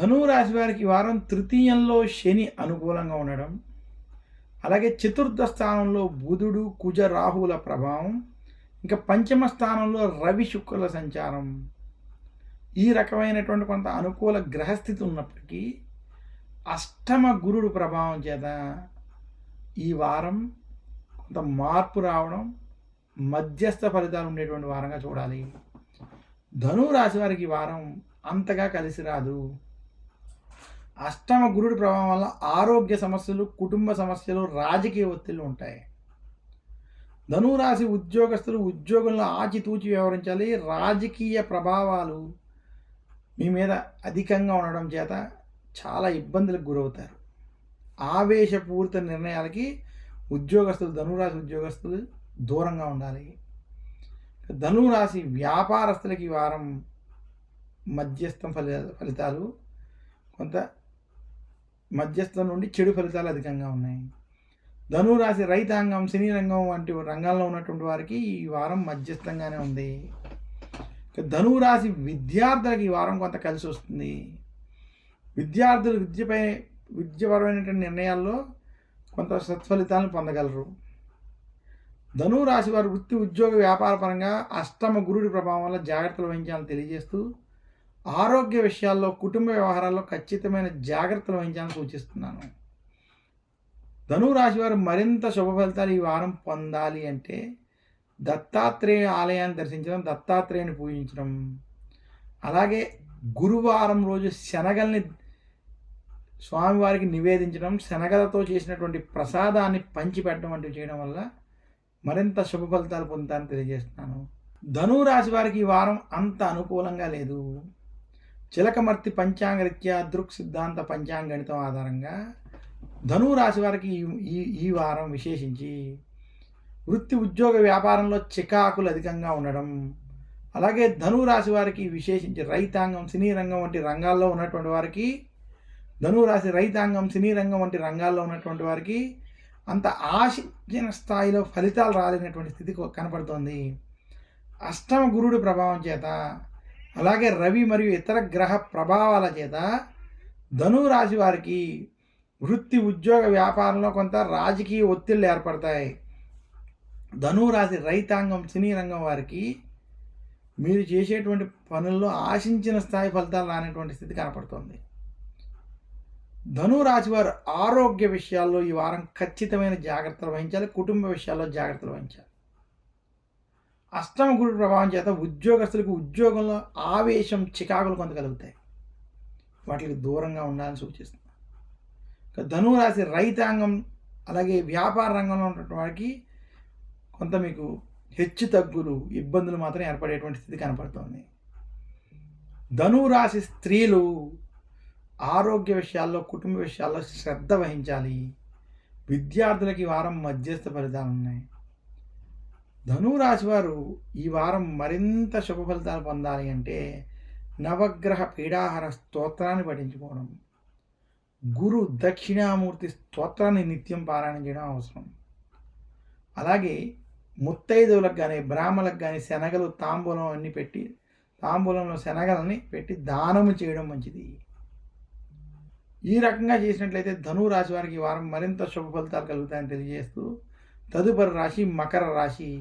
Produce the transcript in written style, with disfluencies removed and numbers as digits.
ధనువు రాశి వారికి ఈ వారం తృతీయంలో శని అనుకూలంగా ఉండడం, అలాగే చతుర్థ స్థానంలో బుధుడు, కుజ, రాహువుల ప్రభావం, ఇంకా పంచమ స్థానంలో రవి, శుక్రుల సంచారం. ఈ రకమైనటువంటి కొంత అనుకూల గ్రహస్థితి ఉన్నప్పటికీ అష్టమ గురుడు ప్రభావం చేత ఈ వారం కొంత మార్పు రావడం, మధ్యస్థ ఫలితాలు ఉండేటువంటి వారంగా చూడాలి. ధనువు రాశి వారికి ఈ వారం అంతగా కలిసి రాదు. అష్టమ గురుడి ప్రభావం వల్ల ఆరోగ్య సమస్యలు, కుటుంబ సమస్యలు, రాజకీయ ఒత్తిళ్లు ఉంటాయి. ధనువు రాశి ఉద్యోగస్తులు ఉద్యోగంలో ఆచితూచి వ్యవహరించాలి. రాజకీయ ప్రభావాలు మీ మీద అధికంగా ఉండడం చేత చాలా ఇబ్బందులకు గురవుతారు. ఆవేశపూరిత నిర్ణయాలకి ధనువు రాశి ఉద్యోగస్తులు దూరంగా ఉండాలి. ధనువు రాశి వ్యాపారస్తులకి ఈ వారం మధ్యస్థం ఫలితాలు, కొంత మధ్యస్థం నుండి చెడు ఫలితాలు అధికంగా ఉన్నాయి. ధనువు రాశి రైతాంగం, సినీ రంగం వంటి రంగాల్లో ఉన్నటువంటి వారికి ఈ వారం మధ్యస్థంగానే ఉంది. ధనువు రాశి విద్యార్థులకు ఈ వారం కొంత కలిసి వస్తుంది. విద్యార్థులు విద్యపరమైనటువంటి నిర్ణయాల్లో కొంత సత్ఫలితాలను పొందగలరు. ధనువు రాశి వారు వృత్తి, ఉద్యోగ, వ్యాపార పరంగా అష్టమ గురుడి ప్రభావం వల్ల జాగ్రత్తలు వహించాలని తెలియజేస్తూ, ఆరోగ్య విషయాల్లో, కుటుంబ వ్యవహారాల్లో ఖచ్చితమైన జాగ్రత్తలు వహించాలని సూచిస్తున్నాను. ధనువు రాశి వారు మరింత శుభ ఫలితాలు ఈ వారం పొందాలి అంటే దత్తాత్రేయ ఆలయాన్ని దర్శించడం, దత్తాత్రేయుని పూజించడం, అలాగే గురువారం రోజు శనగల్ని స్వామివారికి నివేదించడం, శనగలతో చేసినటువంటి ప్రసాదాన్ని పంచిపెట్టడం వంటివి చేయడం వల్ల మరింత శుభ ఫలితాలు పొందుతారని తెలియజేస్తున్నాను. ధనువు రాశి వారికి ఈ వారం అంత అనుకూలంగా లేదు. చిలకమర్తి పంచాంగరీత్యా దృక్ సిద్ధాంత పంచాంగణితం ఆధారంగా ధనువు రాశి వారికి ఈ వారం విశేషించి వృత్తి, ఉద్యోగ, వ్యాపారంలో చికాకులు అధికంగా ఉండడం, అలాగే ధనువు రాశి వారికి విశేషించి రైతాంగం, సినీ రంగం వంటి రంగాల్లో ఉన్నటువంటి వారికి ధనువు రాశి రైతాంగం, సినీ రంగం వంటి రంగాల్లో ఉన్నటువంటి వారికి అంత ఆశించిన స్థాయిలో ఫలితాలు రాలేనటువంటి స్థితి కనపడుతోంది. అష్టమ గురుడి ప్రభావం చేత, అలాగే రవి మరియు ఇతర గ్రహ ప్రభావాల చేత ధనువు రాశి వారికి వృత్తి, ఉద్యోగ, వ్యాపారంలో కొంత రాజకీయ ఒత్తిళ్లు ఏర్పడతాయి. ధనువు రాశి రైతాంగం, సినీ రంగం వారికి మీరు చేసేటువంటి పనుల్లో ఆశించిన స్థాయి ఫలితాలు రానటువంటి స్థితి కనపడుతుంది. ధనువు రాశి వారు ఆరోగ్య విషయాల్లో ఈ వారం ఖచ్చితమైన జాగ్రత్తలు వహించాలి. కుటుంబ విషయాల్లో జాగ్రత్తలు వహించాలి. అష్టమ గురు ప్రభావం చేత ఉద్యోగస్తులకు ఉద్యోగంలో ఆవేశం, చికాకులు కొంత కలుగుతాయి. వాటికి దూరంగా ఉండాలని సూచిస్తుంది. ధనువు రాశి రైతాంగం, అలాగే వ్యాపార రంగంలో ఉన్నటువంటి వారికి కొంత మీకు హెచ్చు తగ్గులు, ఇబ్బందులు మాత్రం ఏర్పడేటువంటి స్థితి కనపడుతుంది. ధనువు రాశి స్త్రీలు ఆరోగ్య విషయాల్లో, కుటుంబ విషయాల్లో శ్రద్ధ వహించాలి. విద్యార్థులకి ఈ వారం మధ్యస్థ ఫలితాలు ఉన్నాయి. ధనువు రాశి వారు ఈ వారం మరింత శుభ ఫలితాలు పొందాలి అంటే నవగ్రహ పీడాహార స్తోత్రాన్ని పఠించుకోవడం, గురు దక్షిణామూర్తి స్తోత్రాన్ని నిత్యం పారాయణం చేయడం అవసరం. అలాగే ముత్తైదువులకు కానీ, బ్రాహ్మణులకు కానీ శనగలు, తాంబూలం అన్నీ పెట్టి, తాంబూలంలో శనగలని పెట్టి దానము చేయడం మంచిది. ఈ రకంగా చేసినట్లయితే ధనువు రాశి వారికి ఈ వారం మరింత శుభ ఫలితాలు కలుగుతాయని తెలియజేస్తూ, తదుపరి రాశి మకర రాశి.